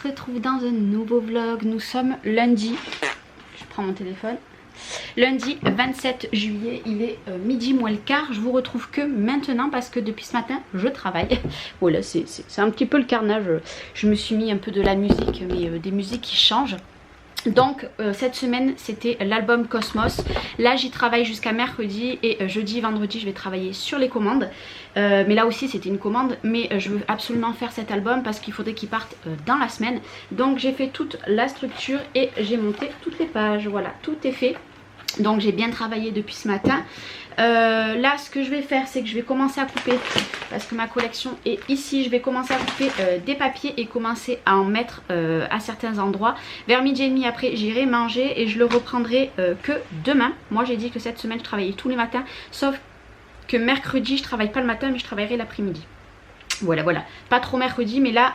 retrouve dans un nouveau vlog. Nous sommes lundi, je prends mon téléphone, lundi 27 juillet, il est midi moins le quart. Je vous retrouve que maintenant parce que depuis ce matin je travaille. Voilà, c'est un petit peu le carnage. Je me suis mis un peu de la musique, mais des musiques qui changent. Donc cette semaine c'était l'album Cosmos. Là j'y travaille jusqu'à mercredi et jeudi, vendredi je vais travailler sur les commandes. Mais là aussi c'était une commande, mais je veux absolument faire cet album parce qu'il faudrait qu'il parte dans la semaine. Donc j'ai fait toute la structure et j'ai monté toutes les pages. Voilà, tout est fait. Donc j'ai bien travaillé depuis ce matin. Là ce que je vais faire c'est que je vais commencer à couper, parce que ma collection est ici. Je vais commencer à couper des papiers et commencer à en mettre à certains endroits. Vers midi et demi après j'irai manger et je le reprendrai que demain. Moi j'ai dit que cette semaine je travaillais tous les matins, sauf que mercredi je travaille pas le matin mais je travaillerai l'après-midi. Voilà, voilà, pas trop mercredi, mais là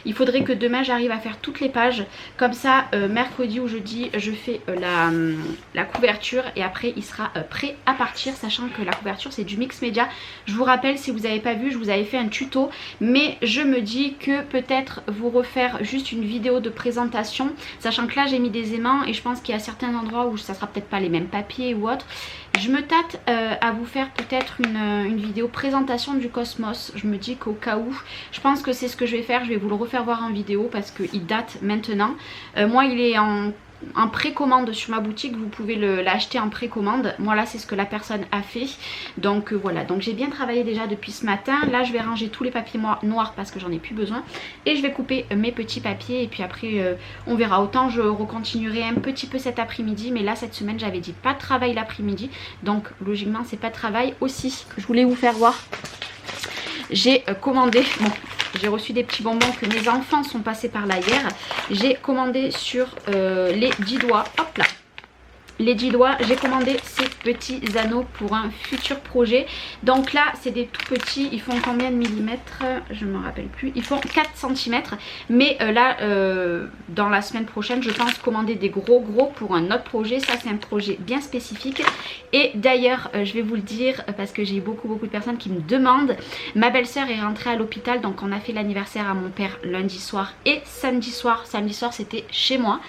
il faudrait que demain j'arrive à faire toutes les pages. Comme ça mercredi ou jeudi je fais la couverture et après il sera prêt à partir, sachant que la couverture c'est du mix média. Je vous rappelle, si vous n'avez pas vu, je vous avais fait un tuto, mais je me dis que peut-être vous refaire juste une vidéo de présentation, sachant que là j'ai mis des aimants et je pense qu'il y a certains endroits où ça sera peut-être pas les mêmes papiers ou autre. Je me tâte à vous faire peut-être une vidéo présentation du Cosmos. Je me dis qu'au cas où, je pense que c'est ce que je vais faire. Je vais vous le refaire voir en vidéo parce qu'il date maintenant. Moi il est en précommande sur ma boutique, vous pouvez l'acheter en précommande. Moi là c'est ce que la personne a fait. Donc voilà, donc j'ai bien travaillé déjà depuis ce matin. Là je vais ranger tous les papiers noirs parce que j'en ai plus besoin. Et je vais couper mes petits papiers et puis après on verra. Autant je recontinuerai un petit peu cet après-midi, mais là cette semaine j'avais dit pas de travail l'après-midi. Donc logiquement c'est pas de travail aussi. Je voulais vous faire voir. J'ai commandé, bon, j'ai reçu des petits bonbons que mes enfants sont passés par là hier. J'ai commandé sur les 10 doigts, hop là, les 10 doigts, j'ai commandé ces petits anneaux pour un futur projet. Donc là c'est des tout petits, ils font combien de millimètres? Je ne me rappelle plus, ils font 4 cm. Mais là dans la semaine prochaine je pense commander des gros pour un autre projet. Ça c'est un projet bien spécifique. Et d'ailleurs je vais vous le dire parce que j'ai beaucoup de personnes qui me demandent. Ma belle-sœur est rentrée à l'hôpital, donc on a fait l'anniversaire à mon père lundi soir et samedi soir. Samedi soir c'était chez moi,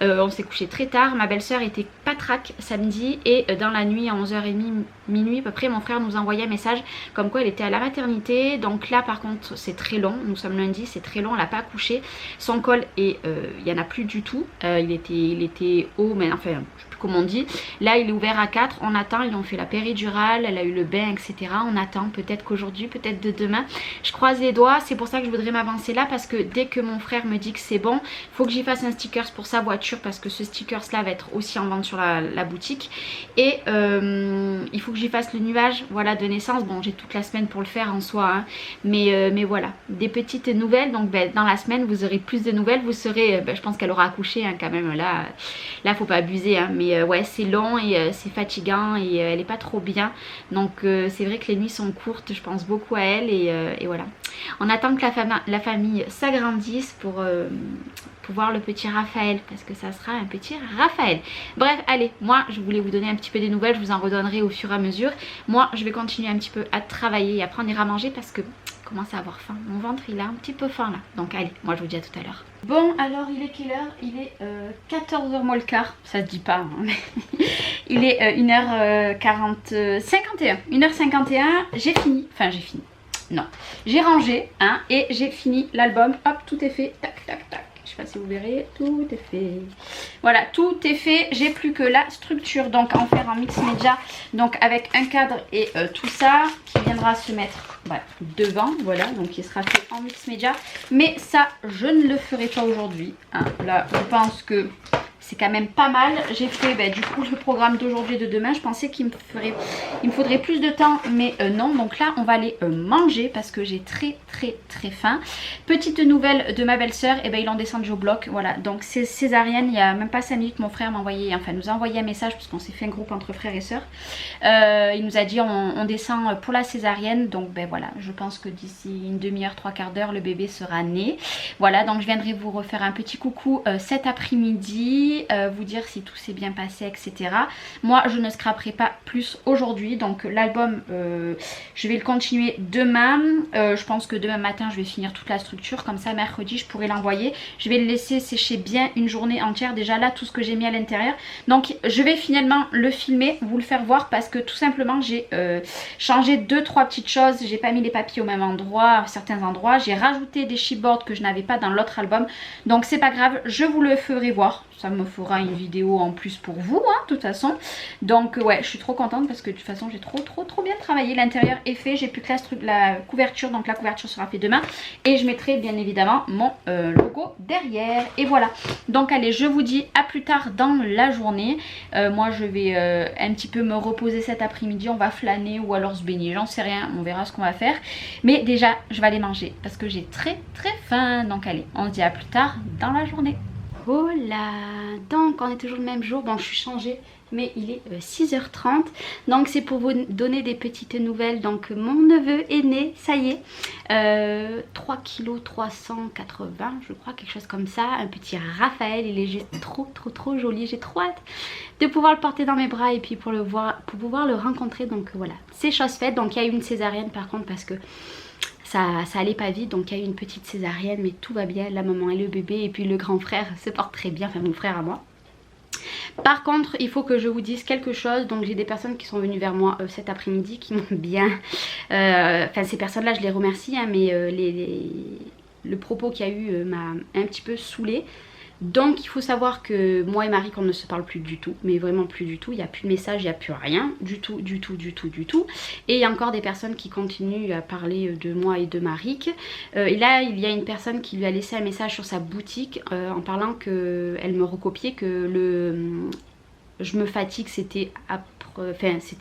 on s'est couché très tard. Ma belle-sœur était patraque samedi et dans la nuit à 11h30 minuit à peu près, mon frère nous a envoyé un message comme quoi elle était à la maternité. Donc là par contre c'est très long, nous sommes lundi, c'est très long, elle n'a pas accouché. Son col et il n'y en a plus du tout, il était haut, mais enfin je sais plus comment on dit. Là il est ouvert à 4, on attend, ils ont fait la péridurale, elle a eu le bain etc. On attend, peut-être qu'aujourd'hui, peut-être de demain. Je croise les doigts, c'est pour ça que je voudrais m'avancer là, parce que dès que mon frère me dit que c'est bon, il faut que j'y fasse un sticker pour sa voiture, parce que ce sticker là va être aussi en vente sur la boutique. Et il faut que j'y fasse le nuage, voilà, de naissance. Bon j'ai toute la semaine pour le faire en soi hein. Mais voilà, des petites nouvelles. Donc dans la semaine vous aurez plus de nouvelles. Vous serez, je pense qu'elle aura accouché hein, quand même. Là faut pas abuser hein. Mais ouais c'est long et c'est fatigant et elle est pas trop bien. Donc c'est vrai que les nuits sont courtes, je pense beaucoup à elle et voilà. On attend que la famille s'agrandisse pour voir le petit Raphaël, parce que ça sera un petit Raphaël. Bref, allez, moi je voulais vous donner un petit peu des nouvelles, je vous en redonnerai au fur et à mesure. Moi je vais continuer un petit peu à travailler et à prendre à manger parce que je commence à avoir faim. Mon ventre il a un petit peu faim là. Donc allez, moi je vous dis à tout à l'heure. Bon alors il est quelle heure? Il est 14h moins le quart, ça se dit pas hein, mais il est 1h51, 1h51, j'ai fini, enfin j'ai fini, non, j'ai rangé hein, et j'ai fini l'album, hop tout est fait, tac tac tac. Je sais pas si vous verrez, tout est fait. Voilà, tout est fait. J'ai plus que la structure, donc à en faire en mix média. Donc avec un cadre et tout ça qui viendra se mettre devant. Voilà, donc il sera fait en mix média. Mais ça, je ne le ferai pas aujourd'hui. Hein. Là, je pense que c'est quand même pas mal. J'ai fait du coup le programme d'aujourd'hui et de demain. Je pensais qu'il me faudrait plus de temps, mais non. Donc là on va aller manger parce que j'ai très faim. Petite nouvelle de ma belle-sœur, et ils l'ont descendu au bloc. Voilà, donc c'est césarienne. Il y a même pas 5 minutes mon frère m'a envoyé, enfin nous a envoyé un message parce qu'on s'est fait un groupe entre frères et sœurs. Il nous a dit on descend pour la césarienne. Donc voilà, je pense que d'ici une demi-heure, 3/4 d'heure le bébé sera né. Voilà, donc je viendrai vous refaire un petit coucou cet après-midi. avis, vous dire si tout s'est bien passé, etc. Moi je ne scraperai pas plus aujourd'hui, donc l'album je vais le continuer demain. Je pense que demain matin je vais finir toute la structure, comme ça mercredi je pourrai l'envoyer. Je vais le laisser sécher bien une journée entière, déjà là tout ce que j'ai mis à l'intérieur. Donc je vais finalement le filmer, vous le faire voir, parce que tout simplement j'ai changé 2-3 petites choses. J'ai pas mis les papiers au même endroit, à certains endroits, j'ai rajouté des chipboards que je n'avais pas dans l'autre album, donc c'est pas grave, je vous le ferai voir. Ça me fera une vidéo en plus pour vous, hein, de toute façon. Donc ouais, je suis trop contente parce que de toute façon j'ai trop bien travaillé. L'intérieur est fait, j'ai plus que la couverture, donc la couverture sera faite demain. Et je mettrai bien évidemment mon logo derrière. Et voilà, donc allez, je vous dis à plus tard dans la journée. Moi je vais un petit peu me reposer cet après-midi, on va flâner ou alors se baigner, j'en sais rien, on verra ce qu'on va faire. Mais déjà je vais aller manger parce que j'ai très faim. Donc allez, on se dit à plus tard dans la journée. Voilà, donc on est toujours le même jour. Bon, je suis changée, mais il est 6h30. Donc c'est pour vous donner des petites nouvelles. Donc mon neveu est né, ça y est, 3 kg 380 je crois, quelque chose comme ça. Un petit Raphaël, il est juste trop joli. J'ai trop hâte de pouvoir le porter dans mes bras et puis pour pouvoir le rencontrer. Donc voilà, c'est chose faite. Donc il y a eu une césarienne par contre parce que ça allait pas vite, donc il y a eu une petite césarienne, mais tout va bien, la maman et le bébé, et puis le grand frère se porte très bien, enfin mon frère à moi. Par contre, il faut que je vous dise quelque chose. Donc j'ai des personnes qui sont venues vers moi cet après-midi qui m'ont bien... Enfin ces personnes-là, je les remercie, hein, mais le propos qu'il y a eu m'a un petit peu saoulée. Donc il faut savoir que moi et Marie, on ne se parle plus du tout, mais vraiment plus du tout. Il n'y a plus de message, il n'y a plus rien, du tout. Et il y a encore des personnes qui continuent à parler de moi et de Marie. Et là, il y a une personne qui lui a laissé un message sur sa boutique en parlant qu'elle me recopiait, que je me fatigue, c'était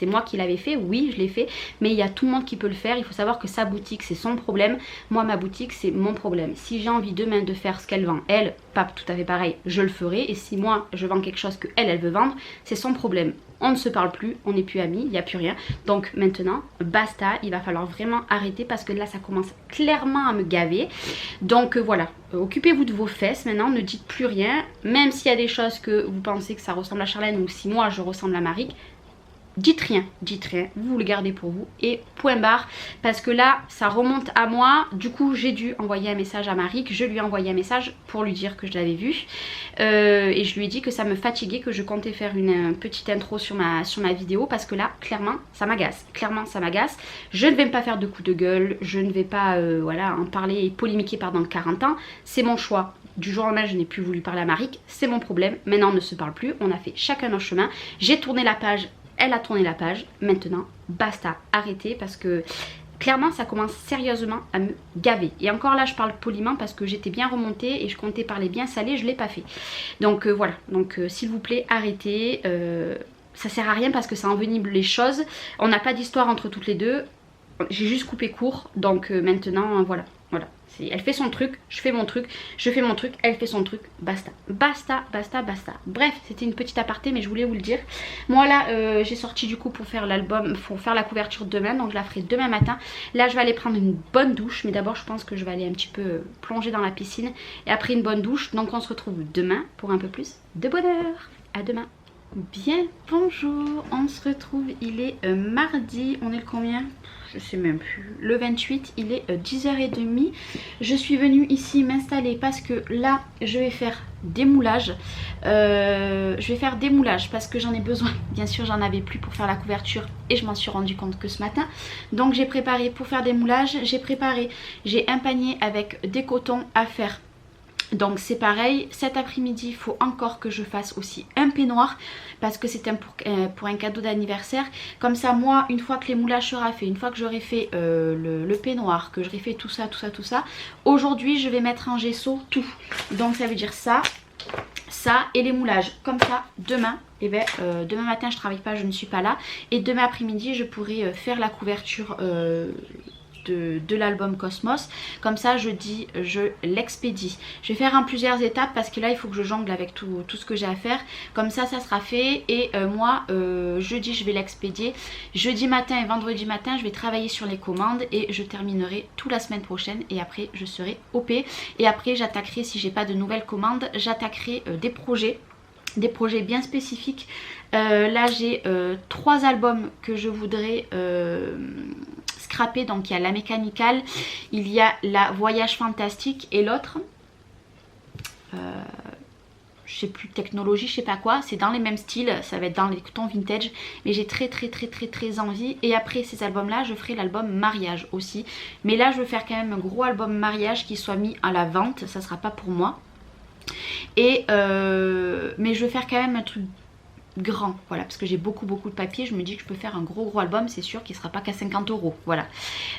moi qui l'avais fait. Oui, je l'ai fait, mais il y a tout le monde qui peut le faire. Il faut savoir que sa boutique c'est son problème, moi ma boutique c'est mon problème. Si j'ai envie demain de faire ce qu'elle vend, elle, pas tout à fait pareil, je le ferai. Et si moi je vends quelque chose que elle veut vendre, c'est son problème. On ne se parle plus, on n'est plus amis, il n'y a plus rien. Donc maintenant, basta, il va falloir vraiment arrêter parce que là ça commence clairement à me gaver. Donc voilà, occupez-vous de vos fesses maintenant, ne dites plus rien. Même s'il y a des choses que vous pensez que ça ressemble à Charlène ou si moi je ressemble à Marie, dites rien, vous le gardez pour vous et point barre, parce que là ça remonte à moi. Du coup j'ai dû envoyer un message à Marie, que je lui ai envoyé un message pour lui dire que je l'avais vu et je lui ai dit que ça me fatiguait, que je comptais faire une petite intro sur ma vidéo parce que là clairement ça m'agace, je ne vais pas faire de coups de gueule, je ne vais pas voilà, en parler et polémiquer pendant 40 ans, c'est mon choix. Du jour au lendemain je n'ai plus voulu parler à Marie, c'est mon problème, maintenant on ne se parle plus, on a fait chacun notre chemin, j'ai tourné la page, elle a tourné la page, maintenant basta, arrêtez parce que clairement ça commence sérieusement à me gaver. Et encore là je parle poliment parce que j'étais bien remontée et je comptais parler bien salé, je ne l'ai pas fait. Donc voilà, donc s'il vous plaît arrêtez, ça sert à rien parce que ça envenime les choses, on n'a pas d'histoire entre toutes les deux, j'ai juste coupé court, donc maintenant voilà. Elle fait son truc, je fais mon truc, elle fait son truc, basta. Bref, c'était une petite aparté mais je voulais vous le dire. Moi là j'ai sorti du coup pour faire l'album, pour faire la couverture demain, donc je la ferai demain matin. Là je vais aller prendre une bonne douche, mais d'abord je pense que je vais aller un petit peu plonger dans la piscine et après une bonne douche. Donc on se retrouve demain pour un peu plus de bonheur. À demain. Bien, bonjour, on se retrouve, il est mardi, on est le combien? Je sais même plus, le 28, il est 10h30. Je suis venue ici m'installer parce que là je vais faire des moulages. Parce que j'en ai besoin. Bien sûr j'en avais plus pour faire la couverture et je m'en suis rendu compte que ce matin. Donc j'ai préparé pour faire des moulages, j'ai un panier avec des cotons à faire. Donc c'est pareil, cet après-midi il faut encore que je fasse aussi un peignoir parce que c'est pour un cadeau d'anniversaire. Comme ça moi, une fois que les moulages seront faits, une fois que j'aurai fait le peignoir, que j'aurai fait tout ça, aujourd'hui je vais mettre en gesso tout. Donc ça veut dire ça et les moulages. Comme ça demain, demain matin je travaille pas, je ne suis pas là. Et demain après-midi je pourrai faire la couverture de l'album Cosmos. Comme ça je l'expédie. Je vais faire en plusieurs étapes parce que là il faut que je jongle avec tout ce que j'ai à faire. Comme ça sera fait et moi jeudi je vais l'expédier. Jeudi matin et vendredi matin je vais travailler sur les commandes et je terminerai tout la semaine prochaine et après je serai OP. Et après j'attaquerai, si j'ai pas de nouvelles commandes, j'attaquerai des projets. des projets bien spécifiques. Là j'ai 3 albums que je voudrais scraper. Donc il y a la mécanicale, il y a la voyage fantastique et l'autre je sais plus, technologie, je sais pas quoi, c'est dans les mêmes styles, ça va être dans les tons vintage, mais j'ai très envie. Et après ces albums là je ferai l'album mariage aussi, mais là je veux faire quand même un gros album mariage qui soit mis à la vente, ça sera pas pour moi. Et mais je veux faire quand même un truc grand, voilà, parce que j'ai beaucoup de papier, je me dis que je peux faire un gros album, c'est sûr qu'il sera pas qu'à 50 €, voilà.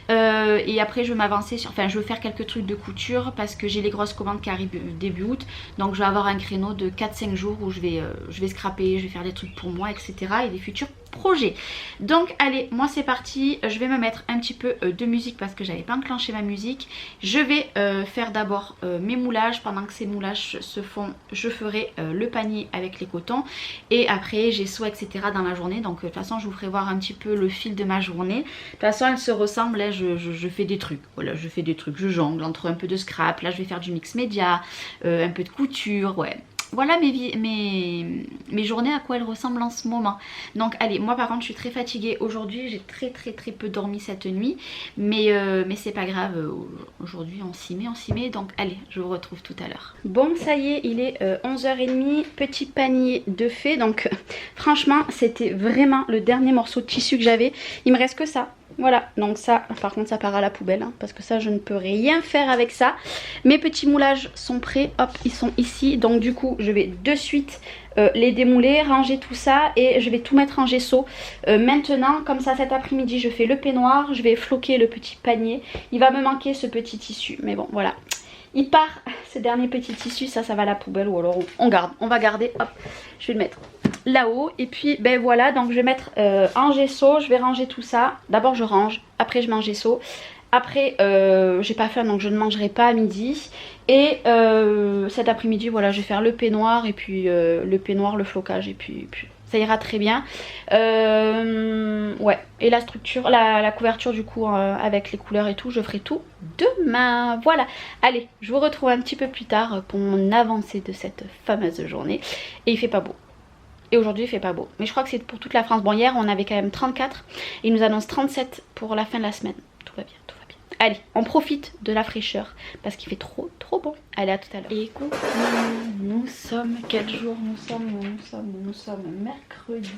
Et après je veux m'avancer sur, enfin je veux faire quelques trucs de couture parce que j'ai les grosses commandes qui arrivent début août, donc je vais avoir un créneau de 4-5 jours où je vais scraper, je vais faire des trucs pour moi, etc. et des futurs projets. Donc allez, moi c'est parti, je vais me mettre un petit peu de musique parce que j'avais pas enclenché ma musique. Je vais faire d'abord mes moulages. Pendant que ces moulages se font, je ferai le panier avec les cotons et après j'ai soin, etc. dans la journée. Donc de toute façon je vous ferai voir un petit peu le fil de ma journée. De toute façon elle se ressemble, là je fais des trucs, voilà, je fais des trucs, je jongle entre un peu de scrap, là je vais faire du mix média, un peu de couture, ouais. Voilà mes journées, à quoi elles ressemblent en ce moment. Donc allez, moi par contre je suis très fatiguée aujourd'hui, j'ai très peu dormi cette nuit, mais c'est pas grave, aujourd'hui on s'y met, donc allez, je vous retrouve tout à l'heure. Bon ça y est, il est 11h30, petit panier de fait, donc franchement c'était vraiment le dernier morceau de tissu que j'avais, il me reste que ça. Voilà, donc ça, par contre ça part à la poubelle, hein, parce que ça je ne peux rien faire avec ça. Mes petits moulages sont prêts, hop, ils sont ici. Donc du coup je vais de suite les démouler, ranger tout ça et je vais tout mettre en gesso maintenant. Comme ça cet après-midi je fais le peignoir, je vais floquer le petit panier. Il va me manquer ce petit tissu, mais bon voilà. Il part, ce dernier petit tissu, ça va à la poubelle ou alors on garde, on va garder, hop, je vais le mettre là-haut. Et puis ben voilà, donc je vais mettre en gesso, je vais ranger tout ça. D'abord je range, après je mets en gesso. Après j'ai pas faim donc je ne mangerai pas à midi. Et cet après-midi voilà, je vais faire le peignoir et puis le peignoir, le flocage et puis ça ira très bien. Ouais, et la structure, la couverture du coup avec les couleurs et tout, je ferai tout demain. Voilà, allez, je vous retrouve un petit peu plus tard pour mon avancée de cette fameuse journée. Et il fait pas beau. Et aujourd'hui il fait pas beau. Mais je crois que c'est pour toute la France. Bon, hier on avait quand même 34. Et ils nous annoncent 37 pour la fin de la semaine. Tout va bien, tout va bien. Allez, on profite de la fraîcheur parce qu'il fait trop bon. Allez, à tout à l'heure. Et coucou, nous sommes, quel jour nous sommes mercredi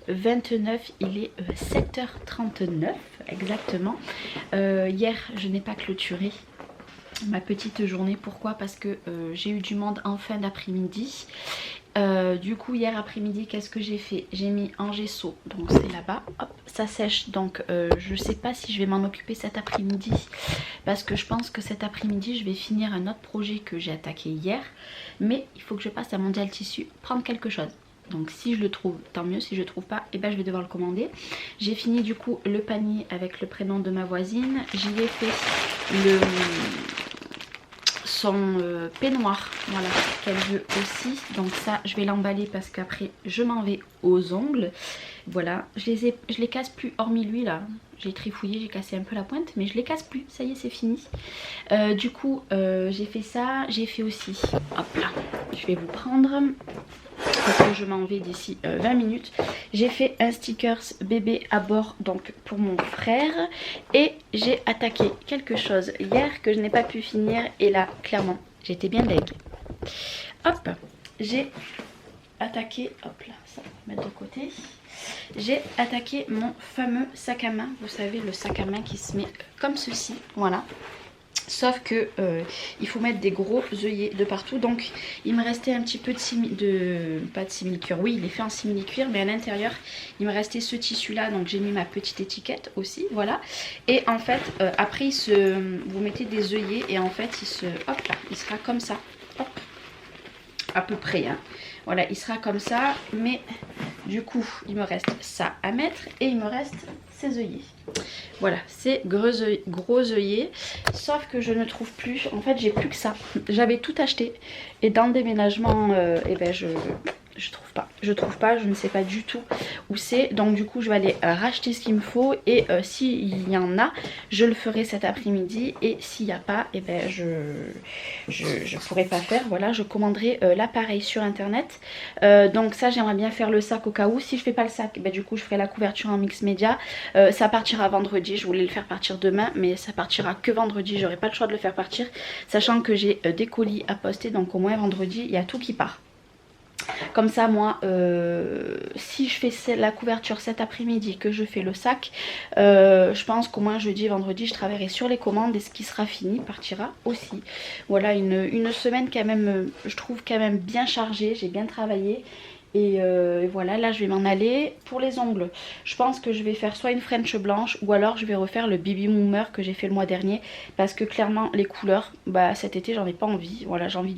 29, il est 7h39 exactement. Hier je n'ai pas clôturé ma petite journée. Pourquoi? Parce que j'ai eu du monde en fin d'après-midi. Du coup hier après-midi qu'est-ce que j'ai fait? J'ai mis en gesso, donc c'est là-bas, hop, ça sèche. Donc je sais pas si je vais m'en occuper cet après-midi parce que je pense que cet après-midi je vais finir un autre projet que j'ai attaqué hier. Mais il faut que je passe à Mondial Tissu prendre quelque chose. Donc si je le trouve tant mieux, si je le trouve pas et ben je vais devoir le commander. J'ai fini du coup le panier avec le prénom de ma voisine. J'y ai fait son peignoir, voilà, qu'elle veut aussi. Donc ça je vais l'emballer parce qu'après je m'en vais aux ongles. Voilà, je les casse plus, hormis lui là. J'ai trifouillé, j'ai cassé un peu la pointe, mais je les casse plus, ça y est c'est fini. Du coup j'ai fait ça, j'ai fait aussi, hop là, je vais vous prendre parce que je m'en vais d'ici 20 minutes. J'ai fait un stickers bébé à bord donc pour mon frère. Et j'ai attaqué quelque chose hier que je n'ai pas pu finir. Et là clairement j'étais bien deg. Hop, j'ai attaqué, hop là, ça on va mettre de côté. J'ai attaqué mon fameux sac à main. Vous savez, le sac à main qui se met comme ceci, voilà. Sauf que il faut mettre des gros œillets de partout. Donc il me restait un petit peu pas de simili-cuir. Oui, il est fait en simili-cuir, mais à l'intérieur il me restait ce tissu là. Donc j'ai mis ma petite étiquette aussi, voilà. Et en fait après vous mettez des œillets et en fait hop là, il sera comme ça, hop, à peu près, hein. Voilà, il sera comme ça, mais du coup il me reste ça à mettre et il me reste ces œillets. Voilà, c'est gros œillets, sauf que je ne trouve plus, en fait j'ai plus que ça. J'avais tout acheté et dans le déménagement, eh ben je trouve pas. je trouve pas, je ne sais pas du tout où c'est. Donc du coup je vais aller racheter ce qu'il me faut. Et s'il y en a, je le ferai cet après-midi. Et s'il n'y a pas, et ben je pourrai pas faire. Voilà, je commanderai l'appareil sur internet. Donc ça j'aimerais bien faire le sac au cas où. Si je fais pas le sac, ben, du coup je ferai la couverture en mix média. Ça partira vendredi, je voulais le faire partir demain, mais ça partira que vendredi. J'aurai pas le choix de le faire partir, sachant que j'ai des colis à poster. Donc au moins vendredi il y a tout qui part. Comme ça moi si je fais la couverture cet après-midi, que je fais le sac, je pense qu'au moins jeudi et vendredi je travaillerai sur les commandes et ce qui sera fini partira aussi. Voilà une semaine quand même, je trouve quand même bien chargée, j'ai bien travaillé. Et voilà, là je vais m'en aller. Pour les ongles, je pense que je vais faire soit une French blanche ou alors je vais refaire le Baby Moomer que j'ai fait le mois dernier. Parce que clairement les couleurs, bah cet été j'en ai pas envie. Voilà, j'ai envie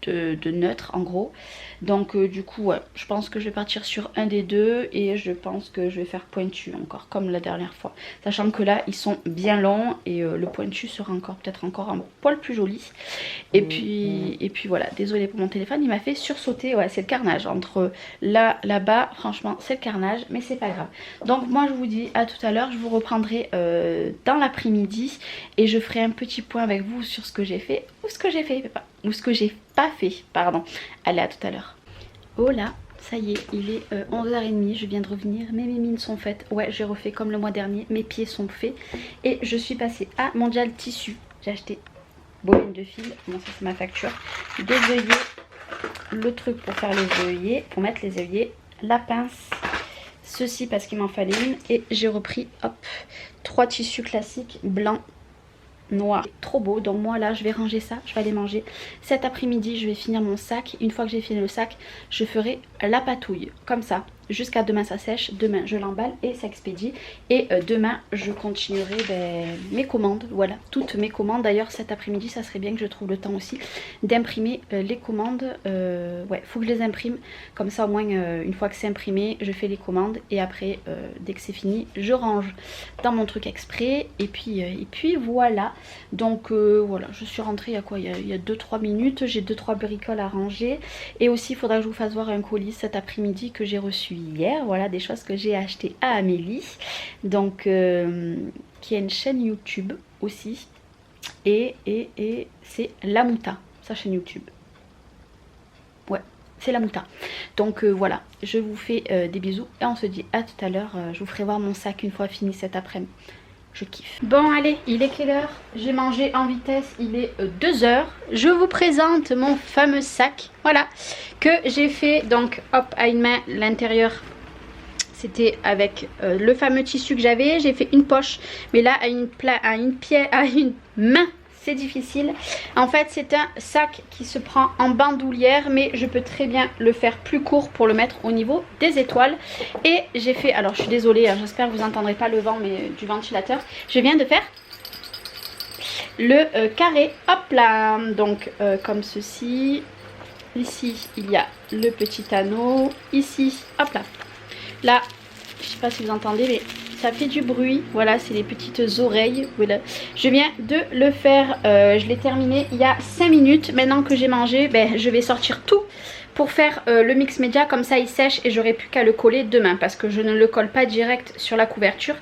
de neutre en gros. Donc du coup ouais, je pense que je vais partir sur un des deux. Et je pense que je vais faire pointu encore comme la dernière fois. Sachant que là ils sont bien longs et le pointu sera peut-être encore un poil plus joli. Et puis voilà, désolée pour mon téléphone, il m'a fait sursauter. Ouais, c'est le carnage entre là-bas, franchement c'est le carnage, mais c'est pas grave. Donc moi je vous dis à tout à l'heure, je vous reprendrai dans l'après-midi et je ferai un petit point avec vous sur ce que j'ai fait ou ce que j'ai fait, ou ce que j'ai pas fait, pardon. Allez, à tout à l'heure. Oh là, ça y est, il est 11h30, je viens de revenir, mes mines sont faites. Ouais, j'ai refait comme le mois dernier, mes pieds sont faits et je suis passée à Mondial Tissu. J'ai acheté bobine de fil, bon ça c'est ma facture, des œillets, le truc pour faire les œillets, pour mettre les œillets, la pince, ceci parce qu'il m'en fallait une, et j'ai repris hop 3 tissus classiques blanc, noir, trop beau. Donc moi là je vais ranger ça, je vais aller manger. Cet après-midi je vais finir mon sac. Une fois que j'ai fini le sac, je ferai la patouille comme ça jusqu'à demain. Ça sèche, demain je l'emballe et ça expédie. Et demain je continuerai mes commandes, voilà, toutes mes commandes. D'ailleurs cet après-midi ça serait bien que je trouve le temps aussi d'imprimer les commandes. Ouais, faut que je les imprime, comme ça au moins une fois que c'est imprimé je fais les commandes. Et après dès que c'est fini je range dans mon truc exprès. Et puis voilà. Donc voilà, je suis rentrée il y a quoi, il y a 2-3 minutes. J'ai 2-3 bricoles à ranger. Et aussi il faudra que je vous fasse voir un colis cet après-midi que j'ai reçu hier. Voilà, des choses que j'ai achetées à Amélie, donc qui a une chaîne YouTube aussi. Et c'est La Mouta, sa chaîne YouTube. Ouais, c'est La Mouta. Donc voilà, je vous fais des bisous et on se dit à tout à l'heure. Je vous ferai voir mon sac une fois fini cet après-midi. Je kiffe. Bon allez, il est quelle heure? J'ai mangé en vitesse, il est 2h. Je vous présente mon fameux sac, voilà, que j'ai fait donc hop à une main. L'intérieur c'était avec le fameux tissu que j'avais. J'ai fait une poche, mais là à une main c'est difficile. En fait c'est un sac qui se prend en bandoulière, mais je peux très bien le faire plus court pour le mettre au niveau des étoiles. Et j'ai fait, alors je suis désolée, j'espère que vous n'entendrez pas le vent mais du ventilateur. Je viens de faire le carré, hop là, donc comme ceci. Ici il y a le petit anneau, ici hop là, là je sais pas si vous entendez mais ça fait du bruit. Voilà, c'est les petites oreilles. Voilà. Je viens de le faire, je l'ai terminé il y a 5 minutes. Maintenant que j'ai mangé, je vais sortir tout pour faire le mix média. Comme ça il sèche et j'aurai plus qu'à le coller demain, parce que je ne le colle pas direct sur la couverture,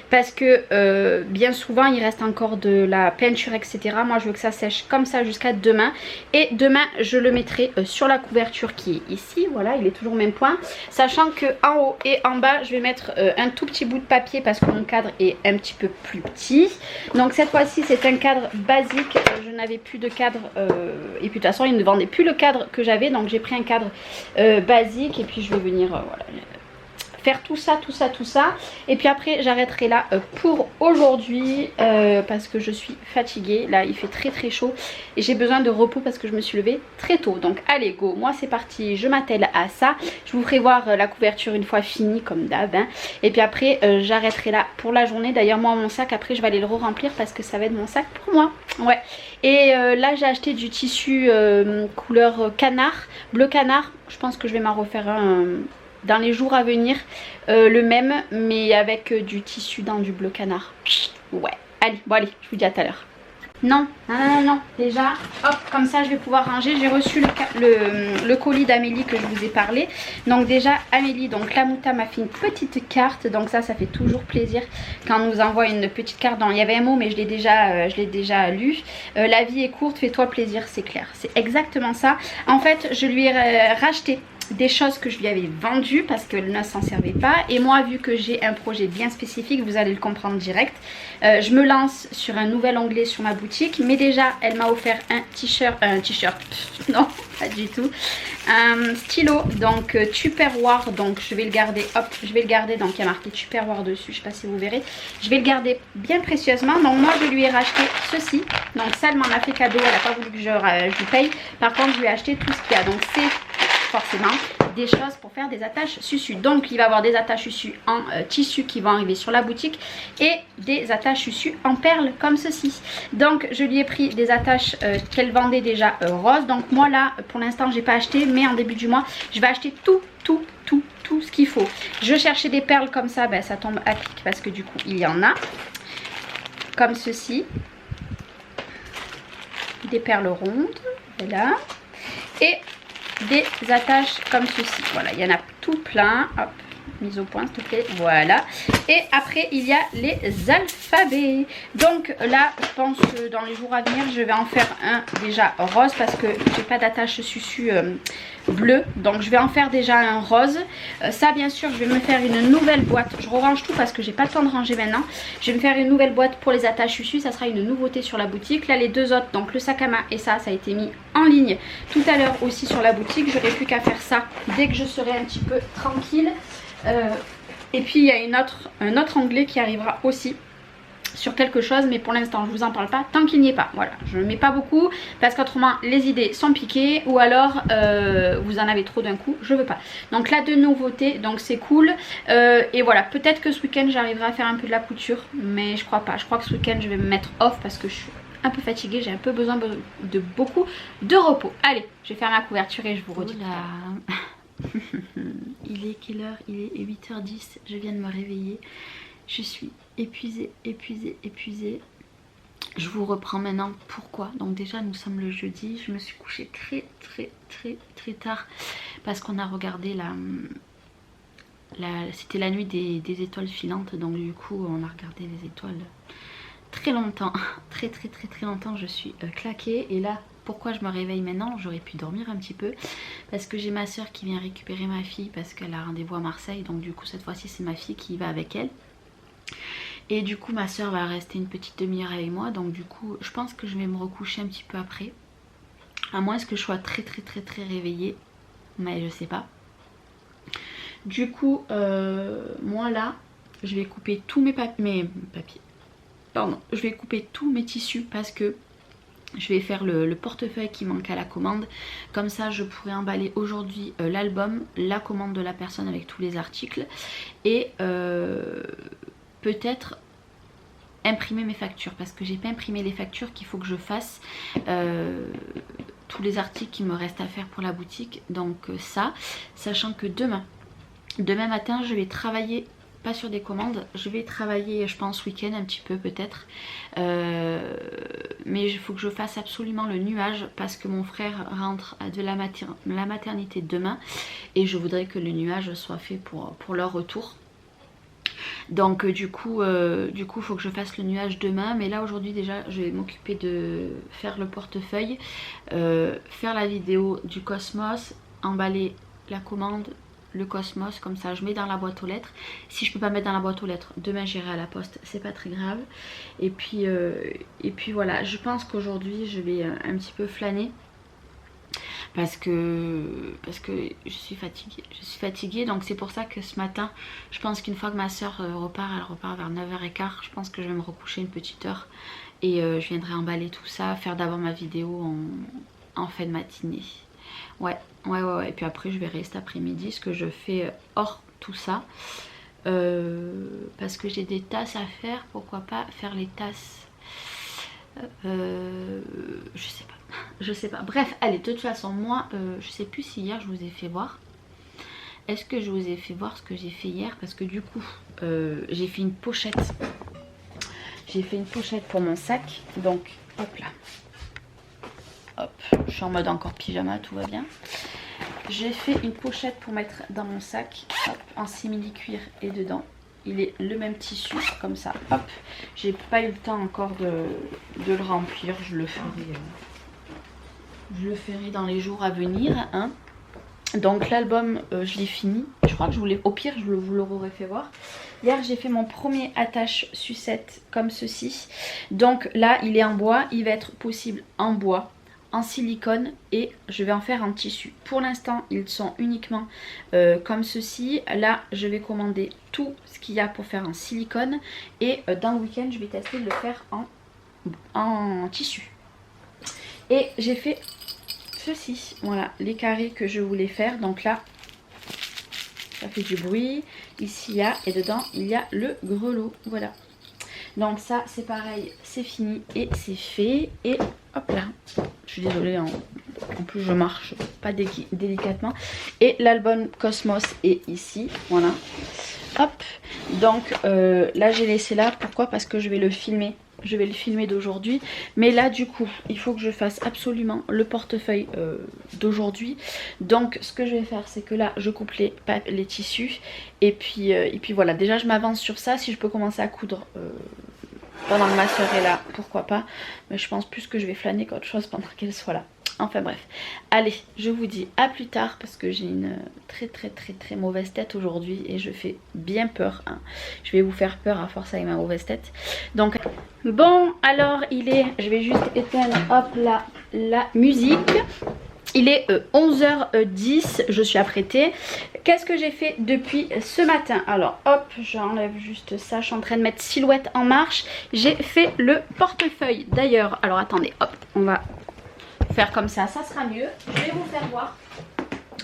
parce que bien souvent il reste encore de la peinture etc. Moi je veux que ça sèche comme ça jusqu'à demain, et demain je le mettrai sur la couverture qui est ici. Voilà, il est toujours au même point, sachant que en haut et en bas je vais mettre un tout petit bout de papier parce que mon cadre est un petit peu plus petit. Donc cette fois-ci c'est un cadre basique, je n'avais plus de cadre et puis de toute façon ils ne vendaient plus le cadre que j'avais, donc j'ai pris un cadre basique. Et puis je vais venir voilà, faire tout ça. Et puis après j'arrêterai là pour aujourd'hui, parce que je suis fatiguée. Là il fait très chaud et j'ai besoin de repos parce que je me suis levée très tôt. Donc allez go, moi c'est parti, je m'attelle à ça. Je vous ferai voir la couverture une fois finie comme d'hab, hein. Et puis après j'arrêterai là pour la journée. D'ailleurs moi mon sac après je vais aller le remplir parce que ça va être mon sac pour moi. Ouais. Et là j'ai acheté du tissu couleur canard, bleu canard. Je pense que je vais m'en refaire un dans les jours à venir, le même mais avec du tissu dans du bleu canard. Ouais, allez, bon allez, je vous dis à tout à l'heure. Non, non, non, non, non. Déjà, hop, comme ça je vais pouvoir ranger. J'ai reçu le colis d'Amélie que je vous ai parlé. Donc déjà, Amélie, donc la Mouta m'a fait une petite carte. Donc ça fait toujours plaisir quand on nous envoie une petite carte. Il y avait un mot, mais je l'ai déjà lu. La vie est courte, fais-toi plaisir, c'est clair. C'est exactement ça. En fait, je lui ai racheté des choses que je lui avais vendues parce qu'elle ne s'en servait pas. Et moi, vu que j'ai un projet bien spécifique, vous allez le comprendre direct, je me lance sur un nouvel onglet sur ma boutique. Mais déjà, elle m'a offert un t-shirt, non, pas du tout, un stylo, donc Tupperware, donc je vais le garder, hop, je vais le garder, donc il y a marqué Tupperware dessus, je sais pas si vous verrez, je vais le garder bien précieusement. Donc moi, je lui ai racheté ceci, donc ça, elle m'en a fait cadeau, elle n'a pas voulu que je lui paye. Par contre, je lui ai acheté tout ce qu'il y a, donc c'est forcément des choses pour faire des attaches sussu. Donc il va y avoir des attaches sussu en tissu qui vont arriver sur la boutique et des attaches sussu en perles comme ceci. Donc je lui ai pris des attaches qu'elle vendait déjà roses. Donc moi là pour l'instant j'ai pas acheté, mais en début du mois je vais acheter tout ce qu'il faut. Je cherchais des perles comme ça, ben, ça tombe à pic parce que du coup il y en a comme ceci, des perles rondes, voilà, et des attaches comme ceci. Voilà, il y en a tout plein. Hop, mise au point s'il te plaît. Voilà. Et après il y a les alphabets. Donc là je pense que dans les jours à venir je vais en faire un déjà rose parce que j'ai pas d'attache sussu bleu. Donc je vais en faire déjà un rose. Ça bien sûr je vais me faire une nouvelle boîte. Je range tout parce que j'ai pas le temps de ranger maintenant. Je vais me faire une nouvelle boîte pour les attaches sussu. Ça sera une nouveauté sur la boutique. Là les deux autres, donc le sac à main et ça a été mis en ligne tout à l'heure aussi sur la boutique. J'aurai plus qu'à faire ça dès que je serai un petit peu tranquille. Et puis il y a un autre onglet qui arrivera aussi sur quelque chose, mais pour l'instant je vous en parle pas tant qu'il n'y est pas. Voilà, je ne mets pas beaucoup parce qu'autrement les idées sont piquées ou alors vous en avez trop d'un coup, je veux pas. Donc là de nouveautés, donc c'est cool. Et voilà, peut-être que ce week-end j'arriverai à faire un peu de la couture, mais je crois pas. Je crois que ce week-end je vais me mettre off parce que je suis un peu fatiguée, j'ai un peu besoin de beaucoup de repos. Allez, je vais faire ma couverture et je vous redis. Il est quelle heure? Il est 8h10, je viens de me réveiller. Je suis épuisée. Je vous reprends maintenant pourquoi. Donc déjà nous sommes le jeudi, je me suis couchée très tard parce qu'on a regardé c'était la nuit des étoiles filantes. Donc du coup on a regardé les étoiles très longtemps, très longtemps. Je suis claquée et là pourquoi je me réveille maintenant? J'aurais pu dormir un petit peu parce que j'ai ma soeur qui vient récupérer ma fille parce qu'elle a rendez-vous à Marseille. Donc du coup cette fois-ci c'est ma fille qui va avec elle. Et du coup ma soeur va rester une petite demi-heure avec moi. Donc du coup je pense que je vais me recoucher un petit peu après. À moins que je sois très réveillée. Mais je sais pas. Du coup moi là je vais couper tous mes papiers. Pardon, je vais couper tous mes tissus parce que je vais faire le portefeuille qui manque à la commande. Comme ça je pourrai emballer aujourd'hui l'album, la commande de la personne avec tous les articles. Et peut-être imprimer mes factures. Parce que j'ai pas imprimé les factures qu'il faut que je fasse. Tous les articles qui me restent à faire pour la boutique. Donc ça, sachant que demain matin je vais travailler. Pas sur des commandes, je vais travailler je pense week-end un petit peu peut-être, mais il faut que je fasse absolument le nuage parce que mon frère rentre de la maternité demain et je voudrais que le nuage soit fait pour leur retour. Donc du coup il faut que je fasse le nuage demain, mais là aujourd'hui déjà je vais m'occuper de faire le portefeuille, faire la vidéo du Cosmos, emballer la commande, le Cosmos, comme ça je mets dans la boîte aux lettres. Si je peux pas mettre dans la boîte aux lettres, demain j'irai à la poste, c'est pas très grave. Et puis voilà, je pense qu'aujourd'hui je vais un petit peu flâner parce que je suis fatiguée. Donc c'est pour ça que ce matin je pense qu'une fois que ma soeur repart, elle repart vers 9h15, je pense que je vais me recoucher une petite heure et je viendrai emballer tout ça, faire d'abord ma vidéo en fin de matinée. Ouais. Et puis après je verrai cet après-midi ce que je fais hors tout ça. Parce que j'ai des tasses à faire. Pourquoi pas faire les tasses je sais pas. Bref, allez, de toute façon moi je sais plus si hier je vous ai fait voir. Est-ce que je vous ai fait voir ce que j'ai fait hier? Parce que du coup j'ai fait une pochette. j'ai fait une pochette pour mon sac. Donc hop là. Hop, je suis en mode encore pyjama, tout va bien. J'ai fait une pochette pour mettre dans mon sac. Hop, en simili cuir et dedans. Il est le même tissu, comme ça. Hop, j'ai pas eu le temps encore de le remplir. Je le ferai dans les jours à venir. Hein. Donc l'album, je l'ai fini. Je crois que je voulais, au pire, je vous l'aurais fait voir. Hier, j'ai fait mon premier attache sucette comme ceci. Donc là, il est en bois. Il va être possible en bois, en silicone et je vais en faire en tissu. Pour l'instant, ils sont uniquement comme ceci. Là, je vais commander tout ce qu'il y a pour faire en silicone. Et dans le week-end, je vais tester de le faire en tissu. Et j'ai fait ceci. Voilà, les carrés que je voulais faire. Donc là, ça fait du bruit. Ici, il y a, et dedans, il y a le grelot. Voilà. Donc ça, c'est pareil, c'est fini et c'est fait. Et hop là. Je suis désolée, en plus je marche pas délicatement. Et l'album Cosmos est ici. Voilà. Hop. Donc là, j'ai laissé là. Pourquoi? Parce que je vais le filmer. Je vais le filmer d'aujourd'hui. Mais là, du coup, il faut que je fasse absolument le portefeuille d'aujourd'hui. Donc, ce que je vais faire, c'est que là, je coupe les tissus. Et puis voilà. Déjà, je m'avance sur ça. Si je peux commencer à coudre pendant que ma soeur est là, pourquoi pas. Mais je pense plus que je vais flâner qu'autre chose pendant qu'elle soit là. Enfin bref, allez, je vous dis à plus tard parce que j'ai une très mauvaise tête aujourd'hui et je fais bien peur. Hein. Je vais vous faire peur à force avec ma mauvaise tête. Donc, bon, alors il est, je vais juste éteindre, hop là, la musique. Il est 11h10, je suis apprêtée. Qu'est-ce que j'ai fait depuis ce matin? Alors hop, j'enlève juste ça, je suis en train de mettre silhouette en marche. J'ai fait le portefeuille d'ailleurs. Alors attendez, hop, on va faire comme ça sera mieux. Je vais vous faire voir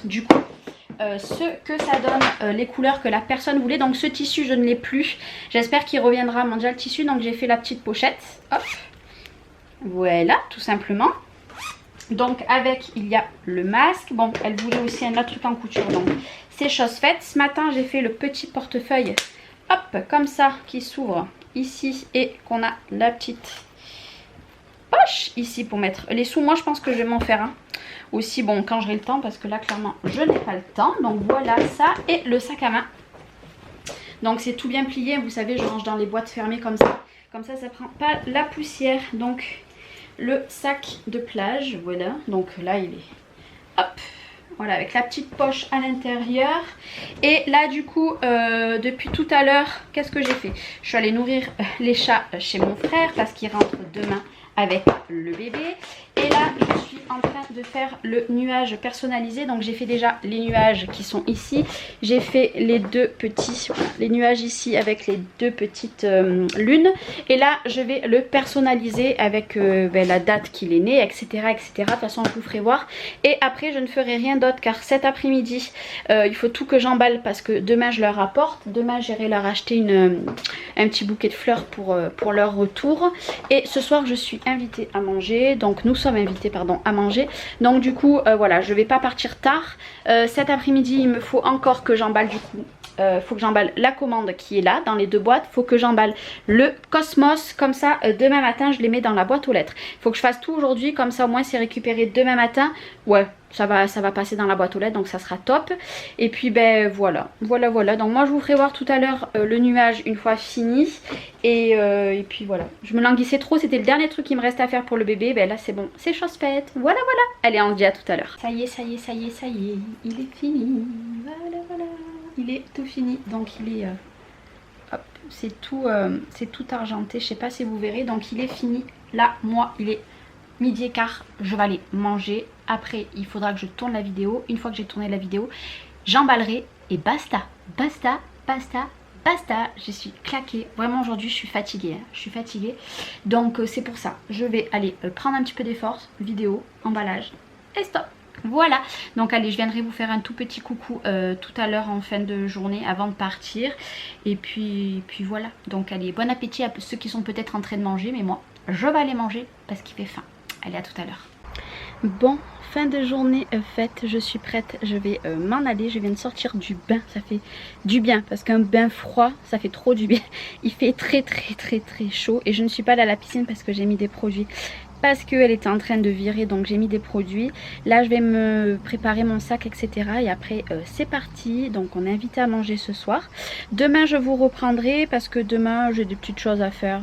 du coup ce que ça donne, les couleurs que la personne voulait. Donc ce tissu je ne l'ai plus, j'espère qu'il reviendra mondial tissu. Donc j'ai fait la petite pochette, hop, voilà, tout simplement. Donc avec, il y a le masque. Bon, elle voulait aussi un autre truc en couture, donc c'est chose faite. Ce matin j'ai fait le petit portefeuille, hop, comme ça, qui s'ouvre ici et qu'on a la petite poche ici pour mettre les sous. Moi je pense que je vais m'en faire un aussi, bon, quand j'aurai le temps, parce que là clairement je n'ai pas le temps. Donc voilà ça, et le sac à main. Donc c'est tout bien plié, vous savez, je range dans les boîtes fermées comme ça ça prend pas la poussière. Donc le sac de plage, voilà, donc là il est, hop, voilà, avec la petite poche à l'intérieur. Et là du coup depuis tout à l'heure, qu'est-ce que j'ai fait? Je suis allée nourrir les chats chez mon frère parce qu'il rentre demain avec le bébé. Et là je suis en train de faire le nuage personnalisé. Donc j'ai fait déjà les nuages qui sont ici. J'ai fait les deux petits, voilà, les nuages ici avec les deux petites lunes. Et là je vais le personnaliser avec la date qu'il est né, etc., etc. De toute façon je vous ferai voir. Et après je ne ferai rien d'autre car cet après-midi il faut tout que j'emballe parce que demain je leur apporte. Demain j'irai leur acheter un petit bouquet de fleurs pour leur retour. Et ce soir je suis invitée à manger. Donc nous sommes invités, pardon, à manger. Donc du coup voilà, je vais pas partir tard. Cet après-midi il me faut encore que j'emballe du coup. Faut que j'emballe la commande qui est là dans les deux boîtes. Faut que j'emballe le Cosmos. Comme ça demain matin je les mets dans la boîte aux lettres. Faut que je fasse tout aujourd'hui, comme ça au moins c'est récupéré demain matin. Ouais, ça va passer dans la boîte aux lettres, donc ça sera top. Et puis ben voilà. Donc moi je vous ferai voir tout à l'heure le nuage une fois fini. Et puis voilà, je me languissais trop, c'était le dernier truc qui me reste à faire pour le bébé. Ben là c'est bon, c'est chose faite. Voilà. Allez, on se dit à tout à l'heure. Ça y est, il est fini. Voilà. Il est tout fini, donc il est hop, c'est tout argenté, je sais pas si vous verrez. Donc il est fini. Là moi il est midi et quart, je vais aller manger. Après il faudra que je tourne la vidéo. Une fois que j'ai tourné la vidéo, j'emballerai et basta. Je suis claquée, vraiment aujourd'hui je suis fatiguée, donc c'est pour ça je vais aller prendre un petit peu d'effort, vidéo, emballage et stop. Voilà, donc allez, je viendrai vous faire un tout petit coucou tout à l'heure en fin de journée avant de partir. Et puis voilà, donc allez, bon appétit à ceux qui sont peut-être en train de manger. Mais moi, je vais aller manger parce qu'il fait faim. Allez, à tout à l'heure. Bon, fin de journée faite, je suis prête, je vais m'en aller. Je viens de sortir du bain, ça fait du bien parce qu'un bain froid, ça fait trop du bien. Il fait très chaud et je ne suis pas allée à la piscine parce que j'ai mis des produits. Parce qu'elle était en train de virer, donc j'ai mis des produits. Là, je vais me préparer mon sac, etc. Et après, c'est parti. Donc, on est invité à manger ce soir. Demain, je vous reprendrai parce que demain, j'ai des petites choses à faire.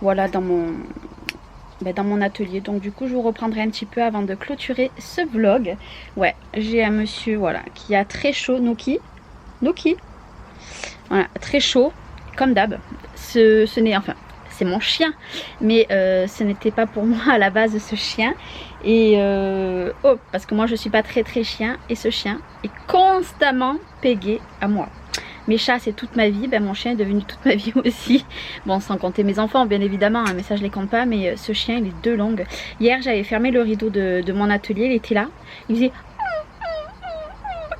Voilà, dans mon atelier. Donc du coup je vous reprendrai un petit peu avant de clôturer ce vlog. Ouais, j'ai un monsieur voilà qui a très chaud, Noki, voilà, très chaud comme d'hab. Ce n'est enfin c'est mon chien, mais ce n'était pas pour moi à la base ce chien. Et oh, parce que moi je suis pas très chien et ce chien est constamment pégué à moi. Mes chats c'est toute ma vie, ben, mon chien est devenu toute ma vie aussi. Bon, sans compter mes enfants bien évidemment, hein, mais ça je les compte pas. Mais ce chien il est de longue. Hier j'avais fermé le rideau de mon atelier, il était là, il faisait...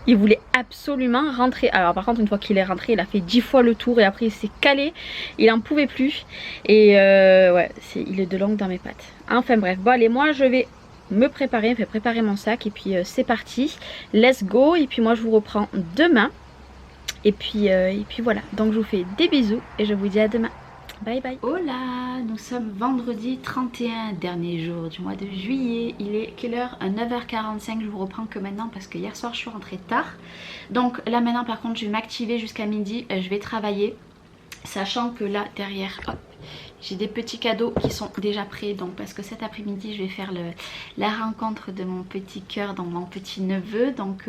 Il voulait absolument rentrer. Alors par contre une fois qu'il est rentré il a fait 10 fois le tour et après il s'est calé, il en pouvait plus. Et ouais, il est de longue dans mes pattes. Enfin bref, bon allez, moi je vais me préparer, préparer mon sac et puis c'est parti, let's go. Et puis moi je vous reprends demain. Et puis voilà, donc je vous fais des bisous et je vous dis à demain. Bye bye. Hola, nous sommes vendredi 31, dernier jour du mois de juillet. Il est quelle heure? 9h45, je vous reprends que maintenant parce que hier soir je suis rentrée tard. Donc là maintenant par contre je vais m'activer jusqu'à midi, je vais travailler. Sachant que là derrière, hop, j'ai des petits cadeaux qui sont déjà prêts. Donc parce que cet après-midi je vais faire la rencontre de mon petit cœur, donc mon petit neveu. Donc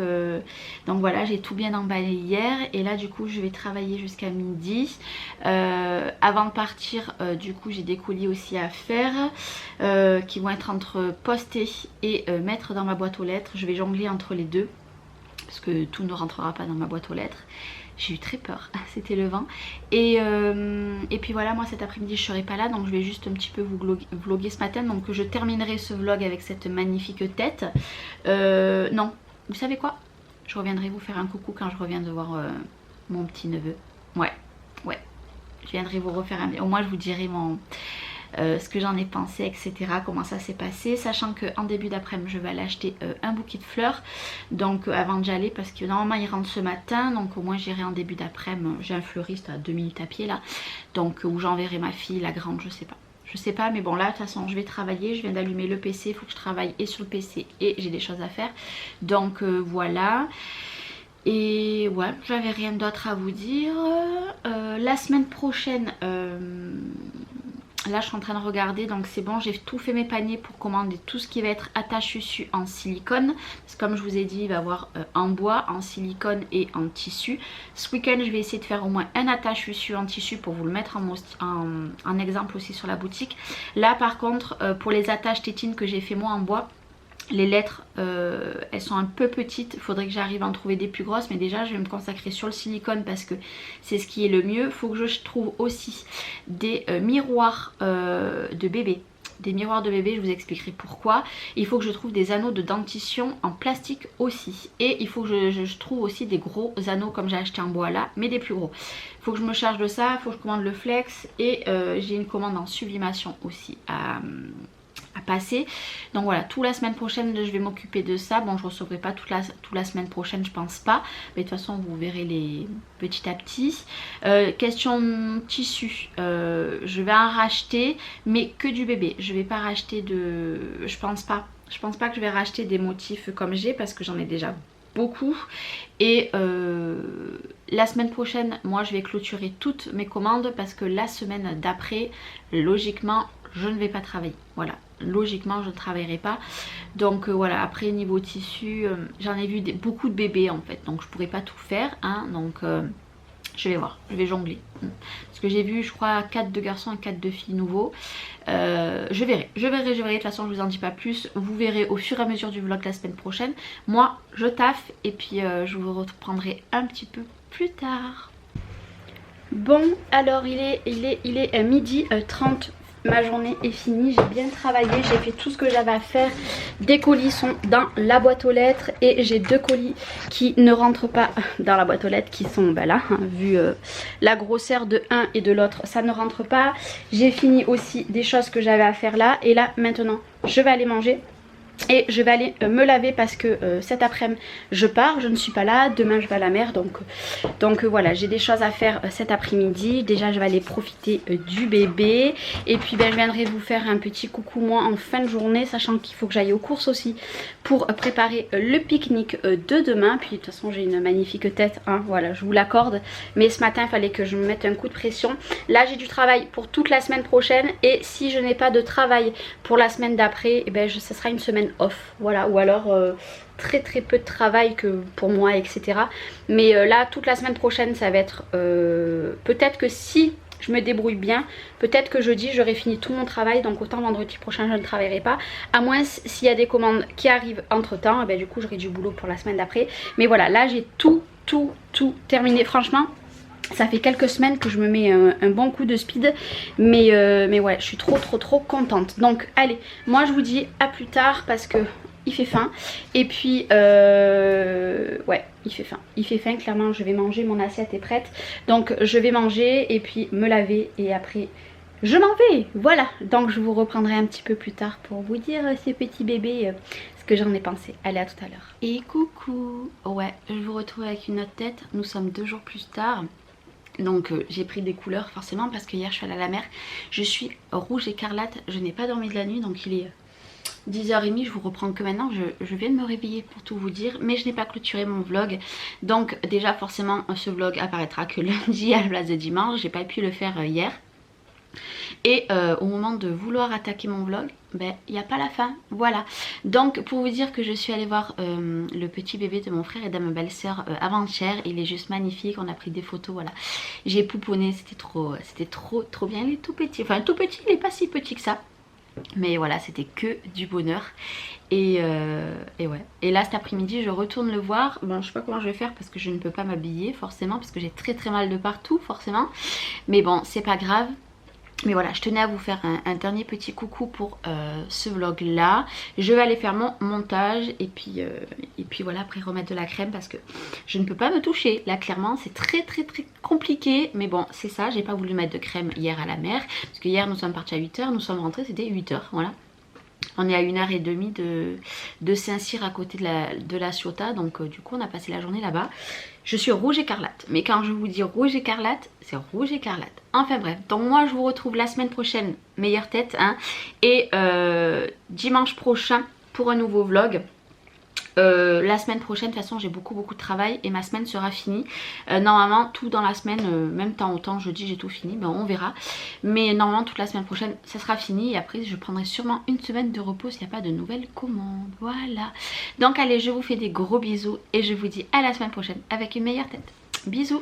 voilà, j'ai tout bien emballé hier. Et là du coup je vais travailler jusqu'à midi. Avant de partir du coup j'ai des colis aussi à faire. Qui vont être entre poster et mettre dans ma boîte aux lettres. Je vais jongler entre les deux. Parce que tout ne rentrera pas dans ma boîte aux lettres. J'ai eu très peur, c'était le vent. Et puis voilà, moi cet après-midi je serai pas là, donc je vais juste un petit peu vous vlogger ce matin. Donc je terminerai ce vlog avec cette magnifique tête. Non, vous savez quoi? Je reviendrai vous faire un coucou quand je reviens de voir mon petit neveu. Ouais, je viendrai vous refaire un... Au moins je vous dirai ce que j'en ai pensé, etc. Comment ça s'est passé, sachant qu'en début d'après-midi je vais aller acheter un bouquet de fleurs. Donc avant d'y aller, parce que normalement il rentre ce matin, donc au moins j'irai en début d'après-midi. J'ai un fleuriste à 2 minutes à pied là, donc où j'enverrai ma fille, la grande, je sais pas, mais bon là de toute façon je vais travailler. Je viens d'allumer le PC, il faut que je travaille et sur le PC et j'ai des choses à faire. Donc voilà. Et ouais, j'avais rien d'autre à vous dire. La semaine prochaine, là je suis en train de regarder, donc c'est bon, j'ai tout fait mes paniers pour commander tout ce qui va être attache-tissu en silicone. Parce que comme je vous ai dit, il va y avoir en bois, en silicone et en tissu. Ce week-end je vais essayer de faire au moins un attache-tissu en tissu pour vous le mettre en exemple aussi sur la boutique. Là par contre, pour les attaches tétines que j'ai fait moi en bois, les lettres elles sont un peu petites, il faudrait que j'arrive à en trouver des plus grosses, mais déjà je vais me consacrer sur le silicone parce que c'est ce qui est le mieux. Il faut que je trouve aussi des miroirs de bébé. Des miroirs de bébé, je vous expliquerai pourquoi. Il faut que je trouve des anneaux de dentition en plastique aussi. Et il faut que je trouve aussi des gros anneaux comme j'ai acheté en bois là, mais des plus gros. Il faut que je me charge de ça, il faut que je commande le flex. Et j'ai une commande en sublimation aussi à passer. Donc voilà, toute la semaine prochaine je vais m'occuper de ça. Bon, je recevrai pas toute la semaine prochaine, je pense pas, mais de toute façon vous verrez les petit à petit. Question tissu, je vais en racheter, mais que du bébé. Je vais pas racheter je pense pas que je vais racheter des motifs comme j'ai, parce que j'en ai déjà beaucoup. Et la semaine prochaine moi je vais clôturer toutes mes commandes, parce que la semaine d'après logiquement je ne vais pas travailler. Voilà, logiquement je ne travaillerai pas. Donc voilà, après niveau tissu, j'en ai vu beaucoup de bébés en fait, donc je pourrais pas tout faire, hein. Donc je vais voir, je vais jongler. Parce que j'ai vu, je crois, 4 de garçons et 4 de filles nouveaux. Je verrai. De toute façon, je vous en dis pas plus. Vous verrez au fur et à mesure du vlog la semaine prochaine. Moi, je taffe et puis je vous reprendrai un petit peu plus tard. Bon, alors il est midi 30. Ma journée est finie, j'ai bien travaillé, j'ai fait tout ce que j'avais à faire. Des colis sont dans la boîte aux lettres et j'ai 2 colis qui ne rentrent pas dans la boîte aux lettres, qui sont là, hein, vu la grosseur de un et de l'autre, ça ne rentre pas. J'ai fini aussi des choses que j'avais à faire là, et là maintenant je vais aller manger. Et je vais aller me laver parce que cet après-midi je pars, je ne suis pas là, demain je vais à la mer, donc voilà, j'ai des choses à faire cet après-midi. Déjà je vais aller profiter du bébé et puis ben, je viendrai vous faire un petit coucou moi en fin de journée, sachant qu'il faut que j'aille aux courses aussi pour préparer le pique-nique de demain. Puis de toute façon j'ai une magnifique tête, hein, voilà, je vous l'accorde, mais ce matin il fallait que je me mette un coup de pression. Là j'ai du travail pour toute la semaine prochaine et si je n'ai pas de travail pour la semaine d'après, eh ben, ça sera une semaine off, voilà, ou alors très peu de travail que pour moi, etc. Mais là toute la semaine prochaine ça va être peut-être que si je me débrouille bien, peut-être que jeudi j'aurai fini tout mon travail, donc autant vendredi prochain je ne travaillerai pas, à moins s'il y a des commandes qui arrivent entre temps, et ben du coup j'aurai du boulot pour la semaine d'après. Mais voilà, là j'ai tout terminé, franchement. Ça fait quelques semaines que je me mets un bon coup de speed, mais ouais, je suis trop contente. Donc allez, moi je vous dis à plus tard parce que il fait faim. Et puis ouais, il fait faim clairement. Je vais manger, mon assiette est prête, donc je vais manger et puis me laver et après je m'en vais. Voilà, donc je vous reprendrai un petit peu plus tard pour vous dire ces petits bébés ce que j'en ai pensé. Allez, à tout à l'heure. Et coucou, ouais, je vous retrouve avec une autre tête. Nous sommes 2 jours plus tard. Donc j'ai pris des couleurs forcément parce que hier je suis allée à la mer. Je suis rouge écarlate, je n'ai pas dormi de la nuit, donc il est 10h30, je vous reprends que maintenant, je viens de me réveiller pour tout vous dire, mais je n'ai pas clôturé mon vlog. Donc déjà forcément ce vlog apparaîtra que lundi à la place de dimanche, j'ai pas pu le faire hier. Et au moment de vouloir attaquer mon vlog, ben il n'y a pas la fin, voilà. Donc pour vous dire que je suis allée voir le petit bébé de mon frère et de ma belle-sœur avant-hier. Il est juste magnifique, on a pris des photos, voilà. J'ai pouponné, c'était trop bien. Il est tout petit, enfin tout petit, il n'est pas si petit que ça. Mais voilà, c'était que du bonheur. Et ouais. Et là cet après-midi je retourne le voir. Bon, je sais pas comment je vais faire parce que je ne peux pas m'habiller forcément, parce que j'ai très mal de partout forcément. Mais bon, c'est pas grave. Mais voilà, je tenais à vous faire un dernier petit coucou pour ce vlog là. Je vais aller faire mon montage et puis voilà, après remettre de la crème parce que je ne peux pas me toucher. Là clairement c'est très compliqué. Mais bon, c'est ça, j'ai pas voulu mettre de crème hier à la mer. Parce que hier nous sommes partis à 8h, nous sommes rentrés, c'était 8h, voilà. On est à 1h30 de Saint-Cyr à côté de la Ciotat. Donc du coup on a passé la journée là-bas. Je suis rouge écarlate. Mais quand je vous dis rouge écarlate, c'est rouge écarlate. Enfin bref, donc moi je vous retrouve la semaine prochaine, meilleure tête, hein. Et dimanche prochain pour un nouveau vlog. La semaine prochaine de toute façon j'ai beaucoup de travail et ma semaine sera finie. Normalement tout dans la semaine, même temps autant jeudi j'ai tout fini, ben on verra. Mais normalement toute la semaine prochaine ça sera fini et après je prendrai sûrement une semaine de repos s'il n'y a pas de nouvelles commandes. Voilà. Donc allez, je vous fais des gros bisous et je vous dis à la semaine prochaine avec une meilleure tête. Bisous.